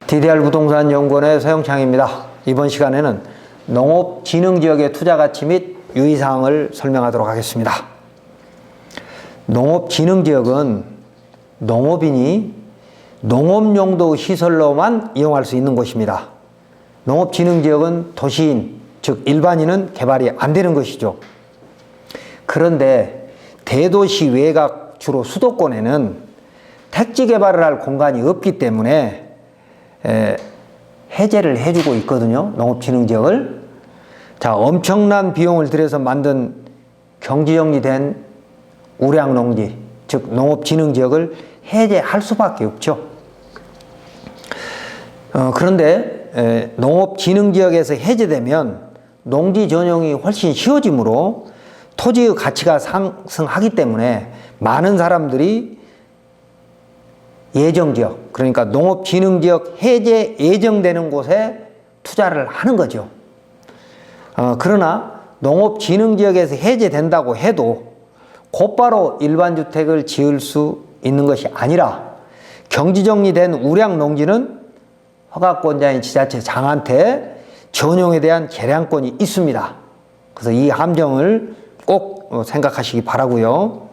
DDR 부동산 연구원의 서영창입니다. 이번 시간에는 농업진흥지역의 투자가치 및 유의사항을 설명하도록 하겠습니다. 농업진흥지역은 농업인이 농업용도 시설로만 이용할 수 있는 곳입니다. 농업진흥지역은 도시인, 즉 일반인은 개발이 안 되는 것이죠. 그런데 대도시 외곽 주로 수도권에는 택지 개발을 할 공간이 없기 때문에 해제를 해주고 있거든요. 농업진흥지역을. 자, 엄청난 비용을 들여서 만든 경지정리된 우량농지, 즉 농업진흥지역을 해제할 수밖에 없죠. 그런데 농업진흥지역에서 해제되면 농지 전용이 훨씬 쉬워지므로 토지의 가치가 상승하기 때문에 많은 사람들이 예정지역, 그러니까 농업진흥지역 해제 예정되는 곳에 투자를 하는 거죠. 그러나 농업진흥지역에서 해제된다고 해도 곧바로 일반주택을 지을 수 있는 것이 아니라 경지정리된 우량농지는 허가권자인 지자체 장한테 전용에 대한 계량권이 있습니다. 그래서 이 함정을 꼭 생각하시기 바라고요.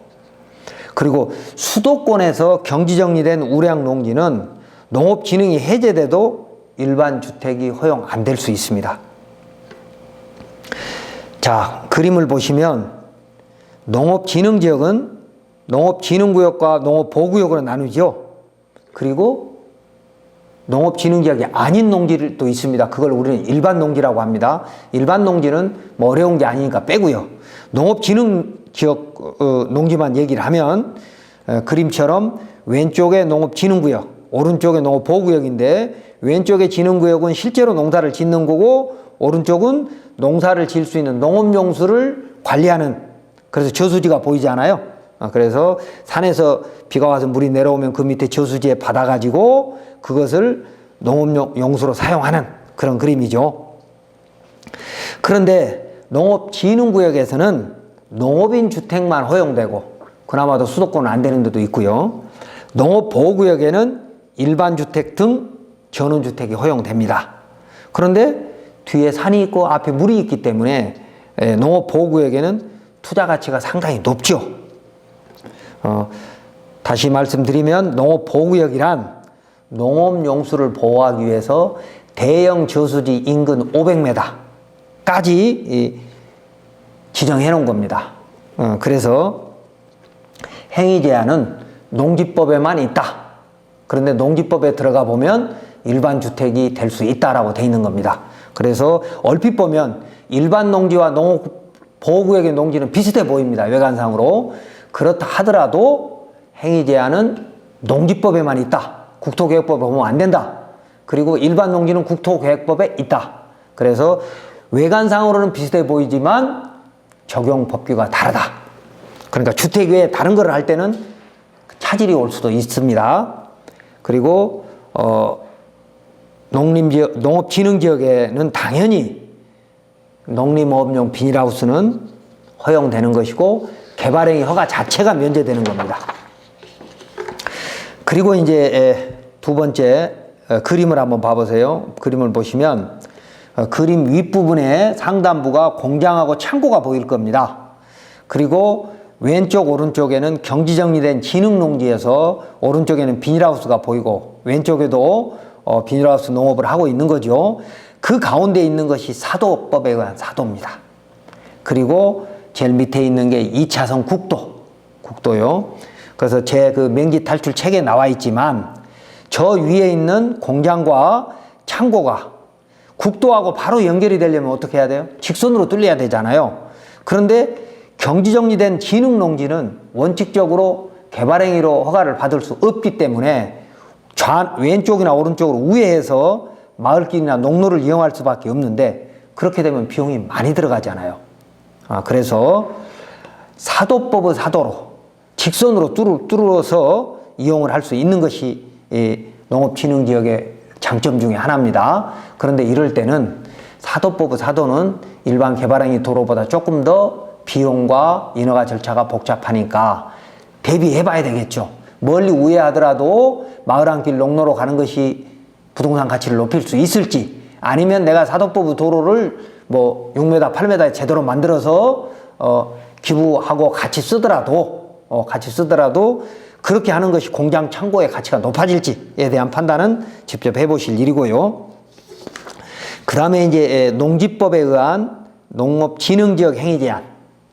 그리고 수도권에서 경지정리된 우량농지는 농업진흥이 해제돼도 일반주택이 허용 안 될 수 있습니다. 자, 그림을 보시면 농업진흥지역은 농업진흥구역과 농업보호구역으로 나누죠. 그리고 농업진흥지역이 아닌 농지도 있습니다. 그걸 우리는 일반농지라고 합니다. 일반농지는 뭐 어려운 게 아니니까 빼고요. 농업진흥지역 농지만 얘기를 하면 그림처럼 왼쪽에 농업진흥구역, 오른쪽에 농업보호구역인데 왼쪽에 진흥구역은 실제로 농사를 짓는 거고 오른쪽은 농사를 지을 수 있는 농업용수를 관리하는, 그래서 저수지가 보이잖아요. 그래서 산에서 비가 와서 물이 내려오면 그 밑에 저수지에 받아가지고 그것을 농업용수로 사용하는 그런 그림이죠. 그런데 농업진흥구역에서는 농업인 주택만 허용되고 그나마도 수도권은 안 되는 데도 있고요. 농업보호구역에는 일반주택 등 전원주택이 허용됩니다. 그런데 뒤에 산이 있고 앞에 물이 있기 때문에 농업보호구역에는 투자가치가 상당히 높죠. 다시 말씀드리면 농업보호구역이란 농업용수를 보호하기 위해서 대형 저수지 인근 500m까지 지정해 놓은 겁니다. 그래서 행위제한은 농지법에만 있다. 그런데 농지법에 들어가 보면 일반주택이 될 수 있다라고 돼 있는 겁니다. 그래서 얼핏 보면 일반 농지와 농업보호구역의 농지는 비슷해 보입니다. 외관상으로. 그렇다 하더라도 행위제한은 농지법에만 있다. 국토계획법에 보면 안 된다. 그리고 일반 농지는 국토계획법에 있다. 그래서 외관상으로는 비슷해 보이지만 적용 법규가 다르다. 그러니까 주택 외에 다른 거를 할 때는 차질이 올 수도 있습니다. 그리고 농업진흥지역에는 당연히 농림업용 비닐하우스는 허용되는 것이고 개발행위 허가 자체가 면제되는 겁니다. 그리고 이제 두 번째 그림을 한번 봐보세요. 그림을 보시면 그림 윗부분에 상단부가 공장하고 창고가 보일 겁니다. 그리고 왼쪽 오른쪽에는 경지정리된 진흥농지에서 오른쪽에는 비닐하우스가 보이고 왼쪽에도 비닐하우스 농업을 하고 있는 거죠. 그 가운데 있는 것이 사도법에 의한 사도입니다. 그리고 제일 밑에 있는 게 2차선 국도요. 그래서 제 그 명지 탈출 책에 나와 있지만 저 위에 있는 공장과 창고가 국도하고 바로 연결이 되려면 어떻게 해야 돼요? 직선으로 뚫려야 되잖아요. 그런데 경지정리된 진흥농지는 원칙적으로 개발행위로 허가를 받을 수 없기 때문에 왼쪽이나 오른쪽으로 우회해서 마을길이나 농로를 이용할 수밖에 없는데 그렇게 되면 비용이 많이 들어가잖아요. 그래서 사도법의 사도로 직선으로 뚫어서 이용을 할 수 있는 것이 농업진흥지역의 장점 중에 하나입니다. 그런데 이럴 때는 사도법의 사도는 일반 개발행위 도로보다 조금 더 비용과 인허가 절차가 복잡하니까 대비해 봐야 되겠죠. 멀리 우회하더라도 마을 안길 농로로 가는 것이 부동산 가치를 높일 수 있을지, 아니면 내가 사독보부 도로를 뭐 6m, 8m 제대로 만들어서 기부하고 같이 쓰더라도 그렇게 하는 것이 공장 창고의 가치가 높아질지에 대한 판단은 직접 해보실 일이고요. 그 다음에 이제 농지법에 의한 농업진흥지역 행위제한,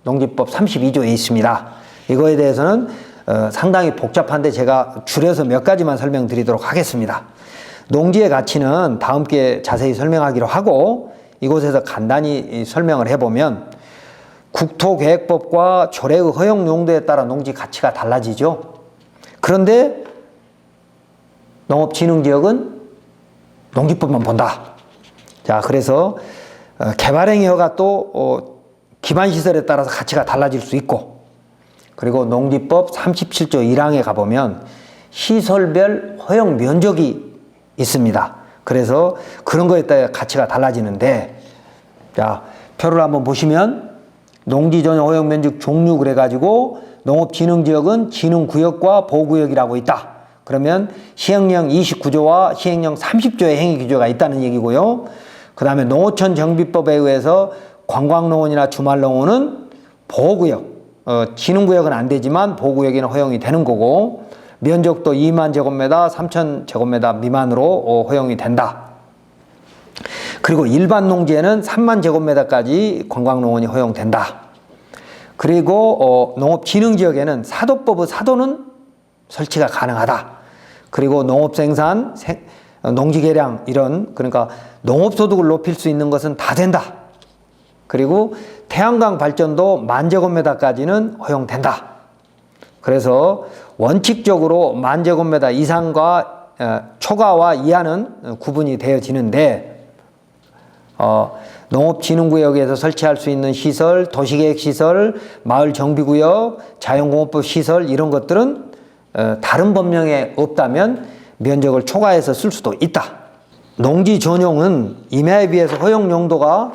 농지법 32조에 있습니다. 이거에 대해서는 상당히 복잡한데 제가 줄여서 몇 가지만 설명드리도록 하겠습니다. 농지의 가치는 다음 기회에 자세히 설명하기로 하고, 이곳에서 간단히 설명을 해보면 국토계획법과 조례의 허용 용도에 따라 농지 가치가 달라지죠. 그런데 농업진흥지역은 농지법만 본다. 자, 그래서 개발행위허가 또 기반시설에 따라서 가치가 달라질 수 있고, 그리고 농지법 37조 1항에 가보면 시설별 허용 면적이 있습니다. 그래서 그런 거에 따라 가치가 달라지는데, 자, 표를 한번 보시면 농지 전용 허용 면적 종류 그래가지고 농업진흥지역은 진흥구역과 보호구역이라고 있다. 그러면 시행령 29조와 시행령 30조의 행위규제가 있다는 얘기고요. 그 다음에 농어촌 정비법에 의해서 관광농원이나 주말농원은 보호구역, 진흥구역은 안 되지만 보호구역에는 허용이 되는 거고, 면적도 2만 제곱미터, 3천 제곱미터 미만으로 허용이 된다. 그리고 일반 농지에는 3만 제곱미터까지 관광농원이 허용된다. 그리고 농업진흥지역에는 사도법의 사도는 설치가 가능하다. 그리고 농업생산, 농지개량 이런, 그러니까 농업소득을 높일 수 있는 것은 다 된다. 그리고 태양광 발전도 10,000제곱미터까지는 허용된다. 그래서 원칙적으로 10,000제곱미터 이상과 초과와 이하는 구분이 되어지는데, 농업진흥구역에서 설치할 수 있는 시설, 도시계획시설, 마을정비구역, 자연공업법 시설 이런 것들은 다른 법령에 없다면 면적을 초과해서 쓸 수도 있다. 농지 전용은 임야에 비해서 허용 용도가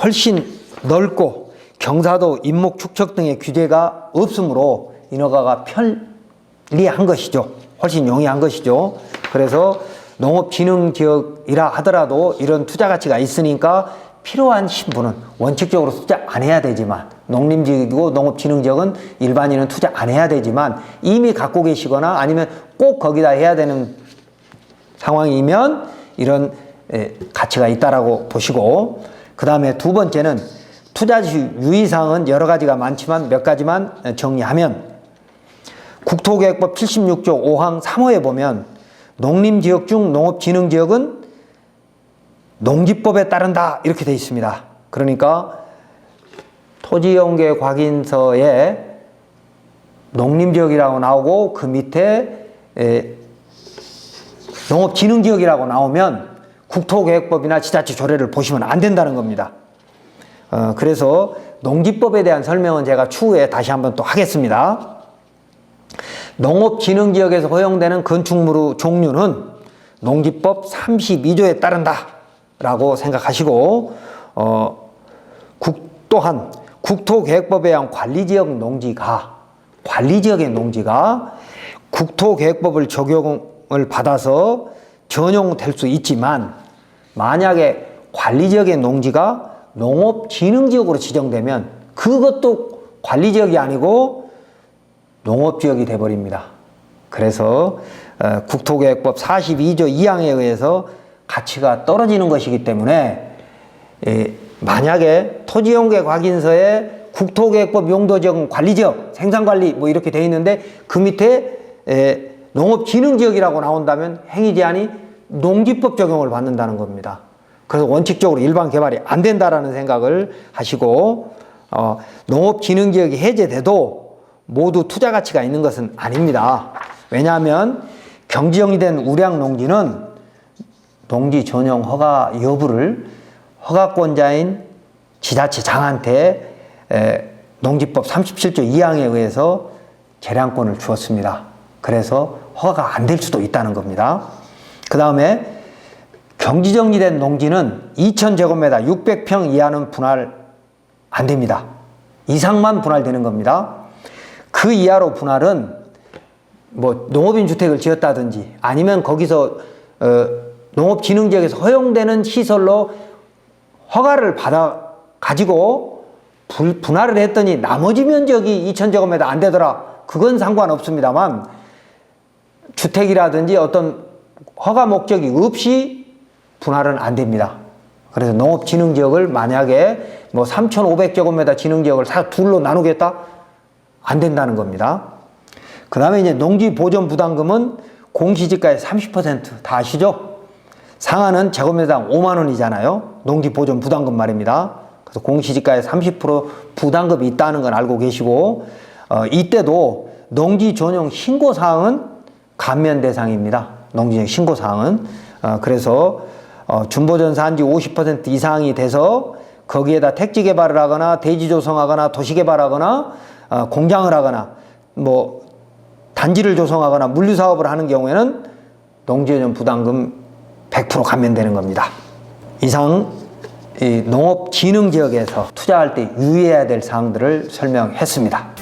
훨씬 넓고 경사도, 인목 축척 등의 규제가 없으므로 인허가가 편리한 것이죠. 훨씬 용이한 것이죠. 그래서 농업진흥지역이라 하더라도 이런 투자 가치가 있으니까 필요한 신분은 원칙적으로 투자 안 해야 되지만, 농림지역이고 농업진흥지역은 일반인은 투자 안 해야 되지만 이미 갖고 계시거나 아니면 꼭 거기다 해야 되는 상황이면 이런 가치가 있다라고 보시고, 그 다음에 두 번째는 투자시 유의사항은 여러 가지가 많지만 몇 가지만 정리하면, 국토계획법 76조 5항 3호에 보면 농림지역 중 농업진흥지역은 농지법에 따른다 이렇게 되어 있습니다. 그러니까 토지연계 확인서에 농림지역이라고 나오고 그 밑에 농업진흥지역이라고 나오면 국토계획법이나 지자체 조례를 보시면 안 된다는 겁니다. 그래서 농지법에 대한 설명은 제가 추후에 다시 한번 또 하겠습니다. 농업진흥지역에서 허용되는 건축물의 종류는 농지법 32조에 따른다 라고 생각하시고, 또한 국토계획법에 의한 관리지역의 농지가 국토계획법을 적용을 받아서 전용될 수 있지만, 만약에 관리지역의 농지가 농업진흥지역으로 지정되면 그것도 관리지역이 아니고 농업지역이 돼버립니다. 그래서 국토계획법 42조 2항에 의해서 가치가 떨어지는 것이기 때문에, 만약에 토지용계획 확인서에 국토계획법 용도지역은 관리지역, 생산관리 뭐 이렇게 돼 있는데 그 밑에 농업진흥지역이라고 나온다면 행위제한이 농지법 적용을 받는다는 겁니다. 그래서 원칙적으로 일반 개발이 안 된다라는 생각을 하시고, 농업진흥지역이 해제돼도 모두 투자 가치가 있는 것은 아닙니다. 왜냐하면 경지정리된 우량농지는 농지 전용 허가 여부를 허가권자인 지자체장한테 농지법 37조 2항에 의해서 재량권을 주었습니다. 그래서 허가가 안 될 수도 있다는 겁니다. 그 다음에 경지정리된 농지는 2,000제곱미터 600평 이하는 분할 안 됩니다. 이상만 분할되는 겁니다. 그 이하로 분할은 뭐 농업인 주택을 지었다든지 아니면 거기서 농업진흥지역에서 허용되는 시설로 허가를 받아 가지고 분할을 했더니 나머지 면적이 2,000제곱미터 안 되더라. 그건 상관없습니다만 주택이라든지 어떤 허가 목적이 없이 분할은 안 됩니다. 그래서 농업진흥지역을 만약에 뭐 3,500제곱미터 진흥지역을 둘로 나누겠다? 안 된다는 겁니다. 그 다음에 이제 농지보존부담금은 공시지가의 30%다 아시죠? 상한은 제곱미터당 5만 원이잖아요. 농지보존부담금 말입니다. 그래서 공시지가의 30% 부담금이 있다는 건 알고 계시고, 이때도 농지전용 신고사항은 감면 대상입니다. 농지전용 신고사항은. 그래서 준보전 산지 50% 이상이 돼서 거기에다 택지 개발을 하거나 대지 조성하거나 도시 개발하거나 공장을 하거나 뭐 단지를 조성하거나 물류 사업을 하는 경우에는 농지전용 부담금 100% 감면되는 겁니다. 이상 이 농업진흥지역에서 투자할 때 유의해야 될 사항들을 설명했습니다.